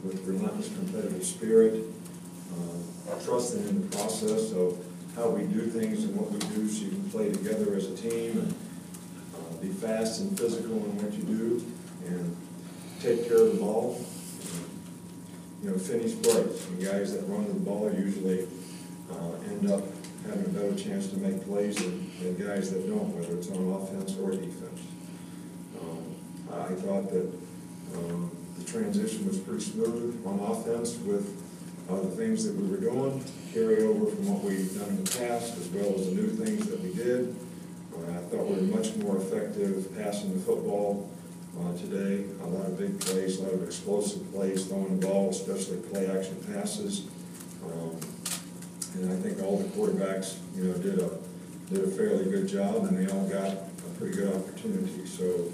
with relentless competitive spirit, trusting in the process of how we do things and what we do so you can play together as a team and be fast and physical in what you do and take care of the ball. Finish plays. And guys that run the ball usually end up having a better chance to make plays than guys that don't, whether it's on offense or defense. I thought that the transition was pretty smooth on offense with the things that we were doing, carry over from what we've done in the past, as well as the new things that we did. I thought we were much more effective passing the football today. A lot of big plays, a lot of explosive plays, throwing the ball, especially play-action passes. And I think all the quarterbacks, did a fairly good job, and they all got a pretty good opportunity. So,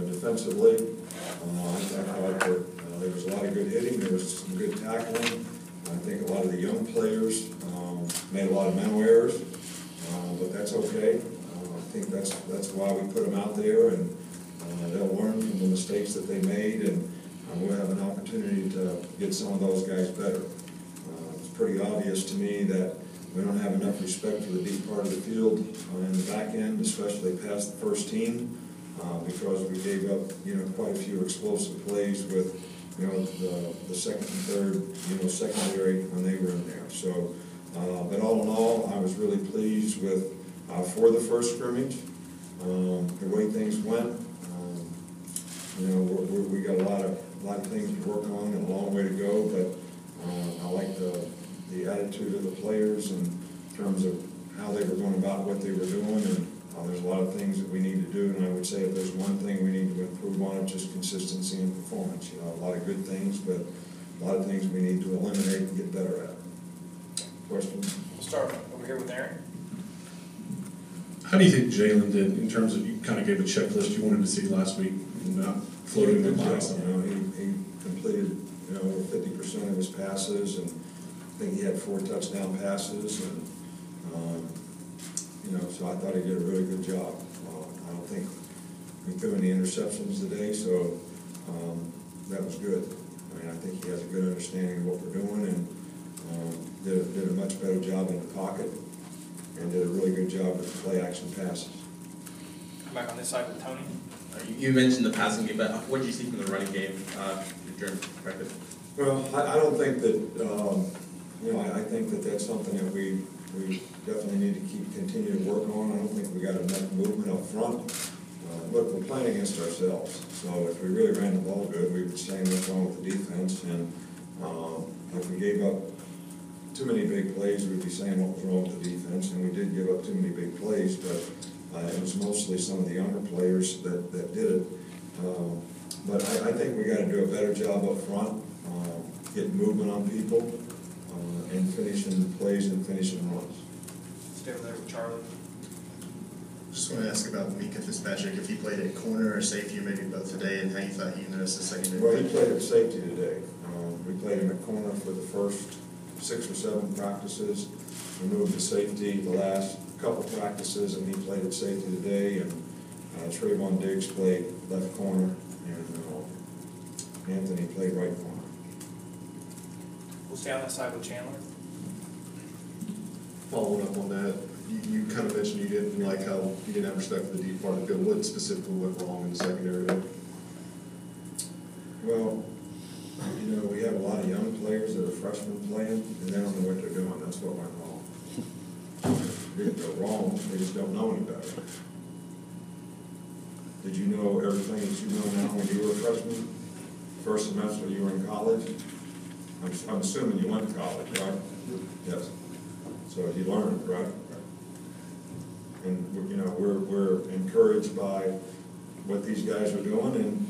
defensively, I thought that there was a lot of good hitting. There was some good tackling. I think a lot of the young players made a lot of mental errors, but that's okay. I think that's why we put them out there, and they'll learn from the mistakes that they made, and we'll have an opportunity to get some of those guys better. It's pretty obvious to me that we don't have enough respect for the deep part of the field in the back end, especially past the first team, because we gave up, quite a few explosive plays with, the second and third, secondary when they were in there. So, but all in all, I was really pleased with for the first scrimmage, the way things went. We got a lot of things to work on and a long way to go, but I like the attitude of the players in terms of how they were going about what they were doing, and there's a lot of things that we need to do, and I would say if there's one thing we need to improve on, it's just consistency and performance. A lot of good things, but a lot of things we need to eliminate and get better at. Questions? We'll start over here with Aaron. How do you think Jalen did in terms of, you kind of gave a checklist you wanted to see last week, not floating the lines? He completed, over 50% of his passes, and I think he had 4 touchdown passes, and so I thought he did a really good job. I don't think we threw any interceptions today, so that was good. I think he has a good understanding of what we're doing, and did a much better job in the pocket, and did a really good job with the play-action passes. Come back on this side with Tony. You mentioned the passing game, but what did you see from the running game during practice? Well, I don't think that, I think that that's something that we definitely need to continue to work on. I don't think we got enough movement up front. Look, we're playing against ourselves. So if we really ran the ball good, we would say what's wrong with the defense. And if we gave up too many big plays, we'd be saying what was wrong with the defense. And we did give up too many big plays, but it was mostly some of the younger players that did it. But I think we got to do a better job up front, getting movement on people, and finishing plays and finishing runs. Stay over there with Charlie. Just want to ask about Mika Fitzpatrick, if he played at corner or safety, or maybe both today, and how you thought he noticed the secondary. Well, he played at safety today. We played him at corner for the first 6 or 7 practices. We moved to safety the last couple practices, and he played at safety today. And Trayvon Diggs played left corner, and Anthony played right corner. We'll stay on that side with Chandler. Following up on that, you kind of mentioned you didn't like how you didn't have respect for the deep part of the field. What specifically went wrong in the secondary? Well, we have a lot of young players that are freshmen playing, and they don't know what they're doing. That's what went wrong. They didn't go wrong, they just don't know any better. Did you know everything that you know now when you were a freshman? First semester you were in college? I'm assuming you went to college, right? Yes. So you learned, right? And we're encouraged by what these guys are doing, and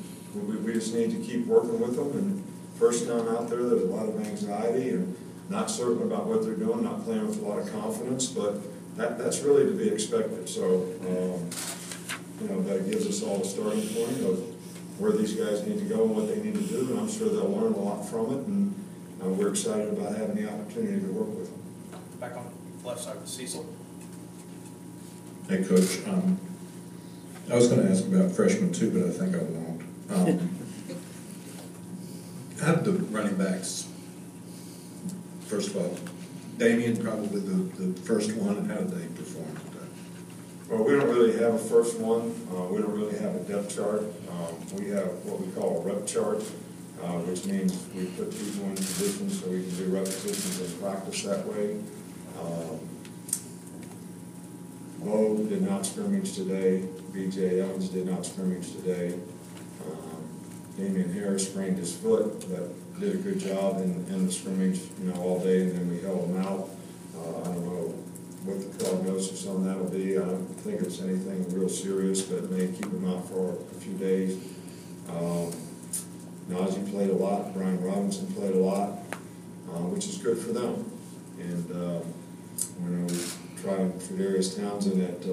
we just need to keep working with them. And first time out there, there's a lot of anxiety and not certain about what they're doing, not playing with a lot of confidence, but that's really to be expected. So that gives us all a starting point of where these guys need to go and what they need to do, and I'm sure they'll learn a lot from it, and we're excited about having the opportunity to work with them. Back on the left side with Cecil. Hey, Coach. I was going to ask about freshmen too, but I think I won't. How did the running backs, first of all, Damian probably the first one, and how did they perform today? Well, we don't really have a first one. We don't really have a depth chart. We have what we call a rep chart, which means we put people in positions so we can do repetitions and practice that way. Bo did not scrimmage today. B.J. Evans did not scrimmage today. Damian Harris sprained his foot, but did a good job in the scrimmage, all day, and then we held him out. I don't know what the prognosis on that will be. I don't think it's anything real serious, but it may keep him out for a few days. Najee played a lot. Brian Robinson played a lot, which is good for them. And we tried Tredarius Townsend at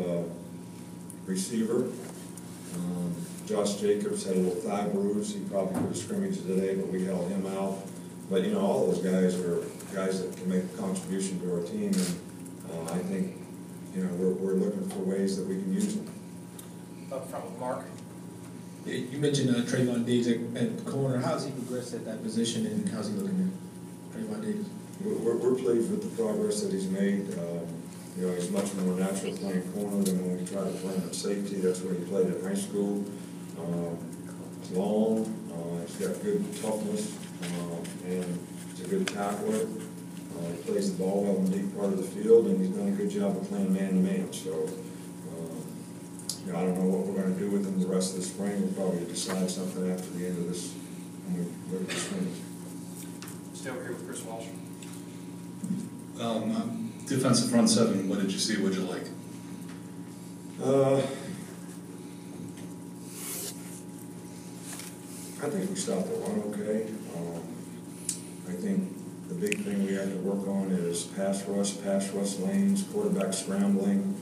receiver. Josh Jacobs had a little thigh bruise. He probably could have scrimmaged today, but we held him out. But, all those guys are guys that can make a contribution to our team, and I think, we're looking for ways that we can use them. Up front with Mark. Yeah, you mentioned Trayvon Diggs at corner. How's he progressed at that position, and how's he looking at Trayvon Diggs? We're pleased with the progress that he's made. He's much more natural playing corner than when we tried to play him at safety. That's where he played in high school. He's long, he's got good toughness, and he's a good tackler. He plays the ball well in the deep part of the field, and he's done a good job of playing man-to-man. So, I don't know what we're going to do with him the rest of the spring. We'll probably decide something after the end of this, when we look at the spring. Stay over here with Chris Walsh. Defensive front seven, what did you see? What did you like? I think we stopped the run okay. I think the big thing we had to work on is pass rush lanes, quarterback scrambling,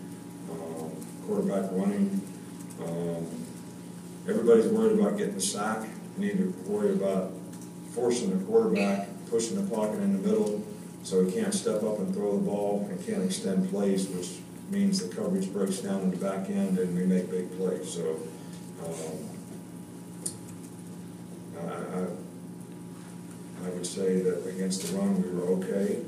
quarterback running. Everybody's worried about getting a sack. You need to worry about forcing the quarterback, pushing the pocket in the middle, so he can't step up and throw the ball and can't extend plays, which means the coverage breaks down in the back end and we make big plays. So I would say that against the run we were okay,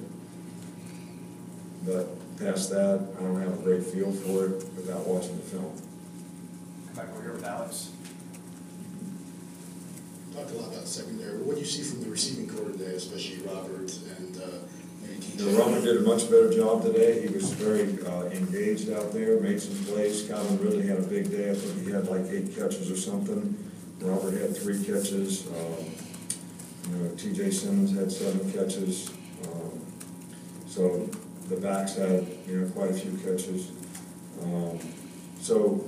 but past that I don't have a great feel for it without watching the film. Come back over here with Alex. Talked a lot about secondary, but what do you see from the receiving corps today, especially Robert and maybe TJ? Robert did a much better job today. He was very engaged out there, made some plays. Calvin really had a big day. I think he had like 8 catches or something. Robert had 3 catches. TJ Simmons had 7 catches. So the backs had quite a few catches. So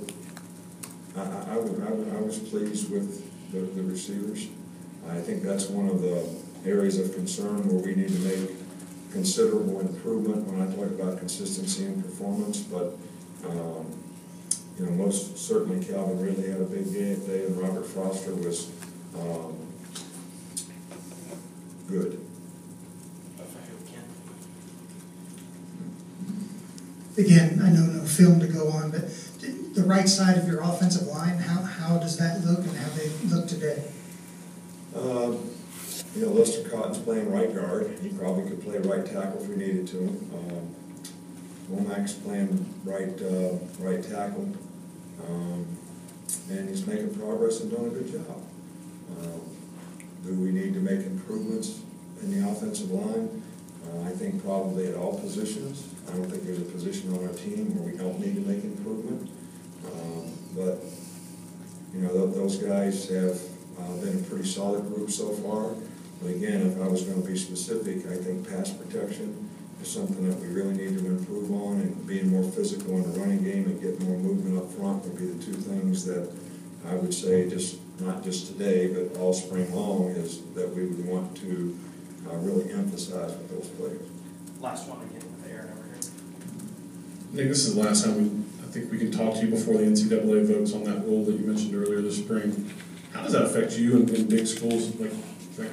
I was pleased with the receivers. I think that's one of the areas of concern where we need to make considerable improvement when I talk about consistency and performance. But most certainly Calvin really had a big day, and Robert Foster was good. Again, I know no film to go on, but the right side of your offensive line, how does that look and how they look today? Lester Cotton's playing right guard. He probably could play right tackle if we needed to. Womack's playing right tackle, and he's making progress and doing a good job. Do we need to make improvements in the offensive line? I think probably at all positions. I don't think there's a position on our team where we don't need to make improvement. But those guys have been a pretty solid group so far. But again, if I was going to be specific, I think pass protection is something that we really need to improve on, and being more physical in the running game and getting more movement up front would be the 2 things that I would say, not just today, but all spring long, is that we would want to really emphasize with those players. Last one again with Aaron over here. Nick, this is the last time I think we can talk to you before the NCAA votes on that rule that you mentioned earlier this spring. How does that affect you in big schools like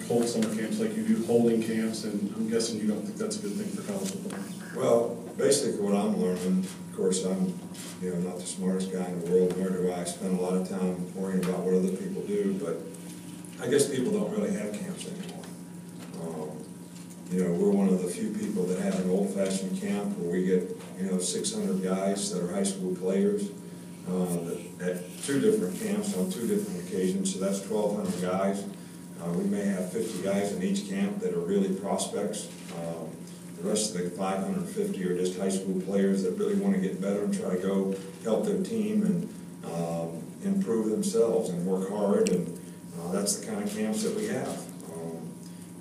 hold summer camps like you do, holding camps, and I'm guessing you don't think that's a good thing for college football? Well, basically what I'm learning, of course, I'm not the smartest guy in the world, nor do I spend a lot of time worrying about what other people do, but I guess people don't really have camps anymore. You know, we're one of the few people that have an old-fashioned camp where we get, 600 guys that are high school players at 2 different camps on 2 different occasions, so that's 1,200 guys. We may have 50 guys in each camp that are really prospects. The rest of the 550 are just high school players that really want to get better and try to go help their team and improve themselves and work hard, and that's the kind of camps that we have.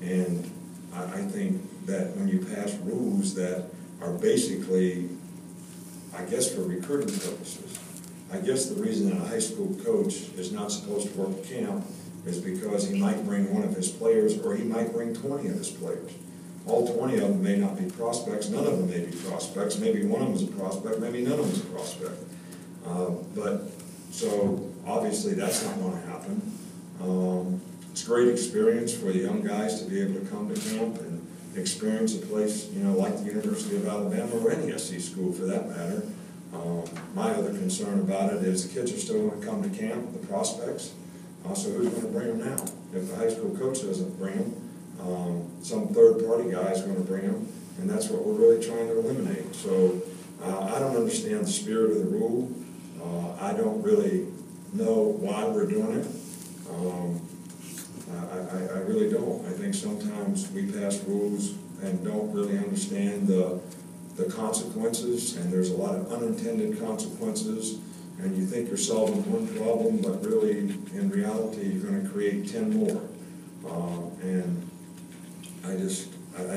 And I think that when you pass rules that are basically, I guess, for recruiting purposes, I guess the reason that a high school coach is not supposed to work a camp is because he might bring one of his players, or he might bring 20 of his players. All 20 of them may not be prospects, none of them may be prospects, maybe one of them is a prospect, maybe none of them is a prospect. So obviously that's not going to happen. It's a great experience for the young guys to be able to come to camp and experience a place, like the University of Alabama or any SC school for that matter. My other concern about it is the kids are still going to come to camp, the prospects. So who's going to bring them now? If the high school coach doesn't bring them, some third-party guy is going to bring them, and that's what we're really trying to eliminate. So I don't understand the spirit of the rule. I don't really know why we're doing it. I really don't. I think sometimes we pass rules and don't really understand the consequences, and there's a lot of unintended consequences, and you think you're solving one problem, but really, in reality, you're going to create 10 more. And I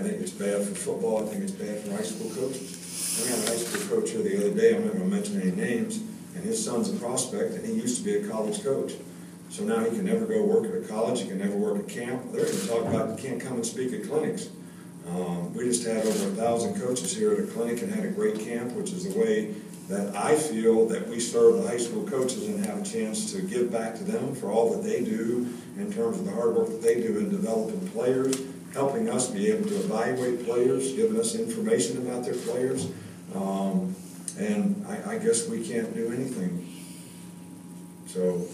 think it's bad for football. I think it's bad for high school coaches. I had a high school coach here the other day, I'm not going to mention any names, and his son's a prospect, and he used to be a college coach. So now he can never go work at a college, he can never work at camp. They're going to talk about he can't come and speak at clinics. We just had over 1,000 coaches here at a clinic and had a great camp, which is the way that I feel that we serve the high school coaches and have a chance to give back to them for all that they do in terms of the hard work that they do in developing players, helping us be able to evaluate players, giving us information about their players. And I guess we can't do anything. So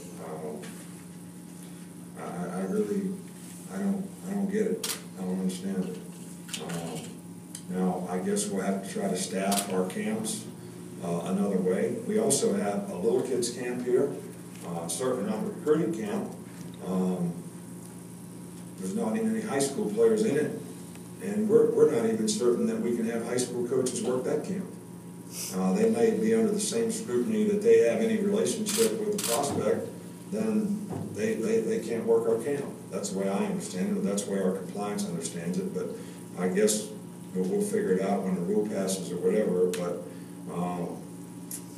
I don't get it. I don't understand it. Now, I guess we'll have to try to staff our camps another way. We also have a little kids camp here, certainly not a recruiting camp. There's not even any high school players in it, and we're not even certain that we can have high school coaches work that camp. They may be under the same scrutiny that they have any relationship with the prospect, then they can't work our camp. That's the way I understand it, that's the way our compliance understands it, but I guess we'll figure it out when the rule passes or whatever, but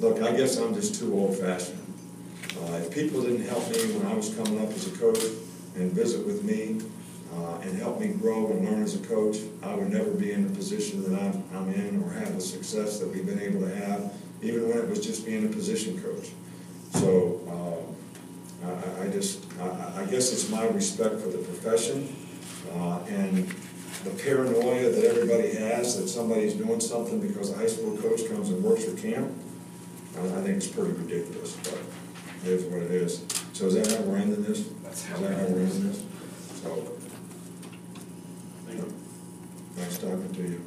look, I guess I'm just too old-fashioned. If people didn't help me when I was coming up as a coach and visit with me and help me grow and learn as a coach, I would never be in the position that I'm in or have the success that we've been able to have, even when it was just being a position coach. So I guess it's my respect for the profession and the paranoia that everybody has that somebody's doing something because a high school coach comes and works for camp. I think it's pretty ridiculous, but it is what it is. So is that how we're ending this? That's Is how that how we're ending this? So, nice talking to you.